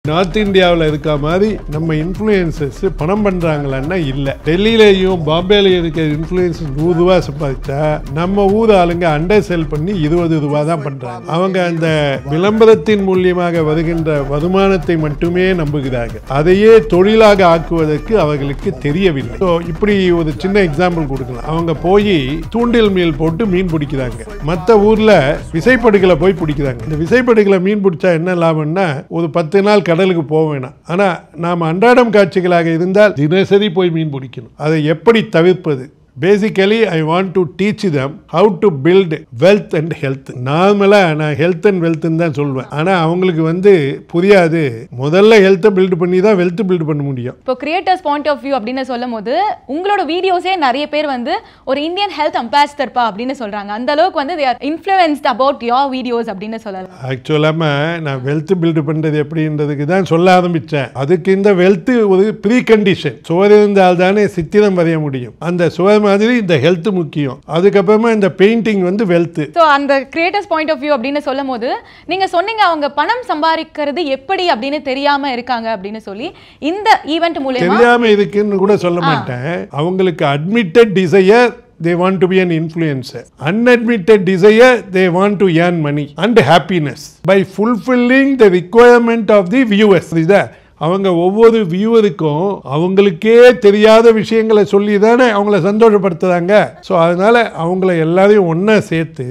North இந்தியாவில் இருக்க மாதிரி நம்ம இன்ஃப்ளூயன்சர்ஸ் பணம் பண்ணுறாங்களான்னா இல்லை. டெல்லியிலையும் பாம்பேலையும் இருக்கிற இன்ஃப்ளூயன்சஸ் 100 ரூபா சம்பாதிச்சா நம்ம ஊர் ஆளுங்க அண்டர் செல் பண்ணி 20 ரூபா தான் பண்ணுறாங்க. அவங்க அந்த விளம்பரத்தின் மூலியமாக வருகின்ற வருமானத்தை மட்டுமே நம்புகிறார்கள். அதையே தொழிலாக ஆக்குவதற்கு அவர்களுக்கு தெரியவில்லை. ஸோ இப்படி ஒரு சின்ன எக்ஸாம்பிள் கொடுக்கலாம். அவங்க போய் தூண்டில் மீன் போட்டு மீன் பிடிக்கிறாங்க. மற்ற ஊரில் விசைப்படுகளை போய் பிடிக்கிறாங்க. இந்த விசைப்படுகளை மீன் பிடிச்சா என்ன லாபம்னா ஒரு 10 நாள் கடலுக்கு போக வேணாம். ஆனால் நாம் அன்றாடம் காட்சிகளாக இருந்தால் தினசரி போய் மீன் பிடிக்கணும். அதை எப்படி தவிர்ப்பது? Basically, I want to teach them how to build wealth and health. நார்மலாக நான் ஹெல்த் அண்ட் வெல்த்னு தான் சொல்வேன். ஆனால் அவங்களுக்கு புரியாது. முதல்ல ஹெல்த்தை பில்டு பண்ணி தான் வெல்த் பில்டு பண்ண முடியும். இப்போ கிரியேட்டர்ஸ் பாயிண்ட் ஆஃப் வியூ அப்படின்னு சொல்லும் போது உங்களோட வீடியோஸே நிறைய பேர் ஒரு இந்தியன் ஹெல்த் அம்பாசிடர்ப்பா அப்படின்னு சொல்றாங்க. அந்த அளவுக்கு they are influenced about your videos அப்படின்னு சொல்லலாம். ஆக்சுவலாக நான் வெல்த் பில்டு பண்ணுறது எப்படின்றதுக்கு தான் சொல்ல ஆரம்பித்தேன். அதுக்கு இந்த வெல்த் ஒரு ப்ரீ கண்டிஷன். சுவர் இருந்தால் தானே சித்திரம் வரைய முடியும். அந்த சுவர் மாதிரி இந்த ஹெல்த் முக்கியம். அதுக்கப்புறமா இந்த பெயிண்டிங் வெல்த். சோ அந்த கிரியேட்டர்ஸ் பாயிண்ட் ஆஃப் வியூ அப்படின்னு சொல்லும்போது நீங்க சொன்னீங்க அவங்க பணம் சம்பாதிக்கிறது எப்படி அப்படின்னு தெரியாம இருக்காங்க அப்படின்னு சொல்லி இந்த ஈவென்ட் மூலமா தெரியாம இருக்குன்னு கூட சொல்ல மாட்டேன். அவங்களுக்கு admitted desire they want to be an influencer. Unadmitted desire, they want to earn money and happiness by fulfilling the requirement of the viewers. அவங்க ஒவ்வொரு வியூவருக்கும் அவங்களுக்கே தெரியாத விஷயங்களை சொல்லி தானே அவங்கள சந்தோஷப்படுத்துறாங்க. ஸோ அதனால அவங்கள எல்லாரையும் ஒன்றா சேர்த்து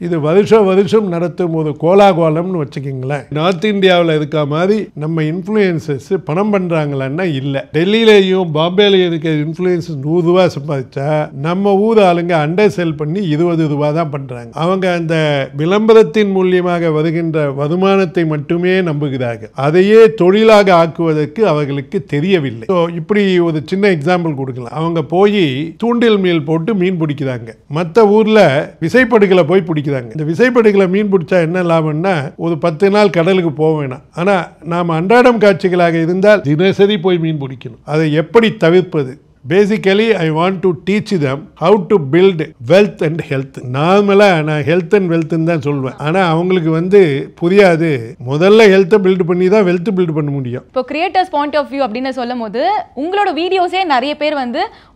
இது வருஷம் நடத்தும் ஒரு கோலாகோலம்னு வச்சுக்கிங்களேன். நார்த் இந்தியாவில் இருக்க மாதிரி நம்ம இன்ஃப்ளூயன்சஸ் பணம் பண்ணுறாங்களான்னா இல்லை. டெல்லியிலையும் பாம்பேலையும் இருக்கிற இன்ஃப்ளூயன்சஸ் 100 ரூபா சம்பாதிச்சா நம்ம ஊர் ஆளுங்க அண்டர் செல் பண்ணி 20 ரூபா தான் பண்ணுறாங்க. அவங்க அந்த விளம்பரத்தின் மூலியமாக வருகின்ற வருமானத்தை மட்டுமே நம்புகிறார்கள். அதையே தொழிலாக ஆக்குவதற்கு அவர்களுக்கு தெரியவில்லை. ஸோ இப்படி ஒரு சின்ன எக்ஸாம்பிள் கொடுக்கலாம். அவங்க போய் தூண்டில் மீன் போட்டு மீன் பிடிக்கிறாங்க. மற்ற ஊரில் விசைப்படுகளை போய் பிடிக்கிறாங்க. இந்த விசைப்படுகளை மீன் பிடிச்சா என்ன லாபம்னா ஒரு 10 நாள் கடலுக்கு போக வேணாம். ஆனால் நாம் அன்றாடம் காட்சிகளாக இருந்தால் தினசரி போய் மீன் பிடிக்கணும். அதை எப்படி தவிர்ப்பது? Basically, I want to teach them how to build wealth and health. நார்மலாக நான் ஹெல்த் அண்ட் வெல்த்னு தான் சொல்வேன். ஆனால் அவங்களுக்கு புரியாது. முதல்ல ஹெல்த்தை பில்டு பண்ணி தான் வெல்த் பில்டு பண்ண முடியும். இப்போ கிரியேட்டர்ஸ் பாயிண்ட் ஆஃப் வியூ அப்படின்னு சொல்லும் போது உங்களோட வீடியோஸே நிறைய பேர்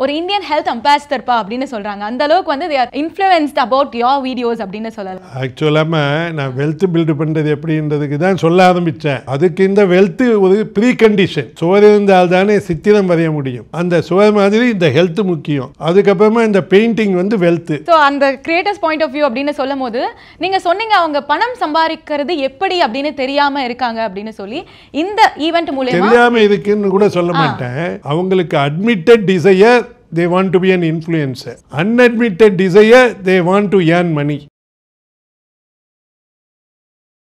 ஒரு இந்தியன் ஹெல்த் அம்பாசிடர்ப்பா அப்படின்னு சொல்றாங்க. அந்த அளவுக்கு they are influenced about your videos அப்படின்னு சொல்லலாம். ஆக்சுவலாக நான் வெல்த் பில்டு பண்ணுறது எப்படின்றதுக்கு தான் சொல்ல ஆரம்பித்தேன். அதுக்கு இந்த வெல்த் ஒரு ப்ரீ கண்டிஷன். சுவர் இருந்தால் தானே சித்திரம் வரைய முடியும். அந்த சுவர் மாதிரி இந்த ஹெல்த் முக்கியம். அதுக்கப்புறமா இந்த பெயிண்டிங் வெல்த். சோ அந்த கிரியேட்டர்ஸ் பாயிண்ட் ஆஃப் வியூ அப்படின்னு சொல்லும்போது நீங்க சொன்னீங்க அவங்க பணம் சம்பாதிக்கிறது எப்படி அப்படின்னு தெரியாம இருக்காங்க அப்படின்னு சொல்லி இந்த ஈவென்ட் மூலமா தெரியாம இருக்குன்னு கூட சொல்ல மாட்டேன். அவங்களுக்கு admitted desire they want to be an influencer. Unadmitted desire, they want to earn money.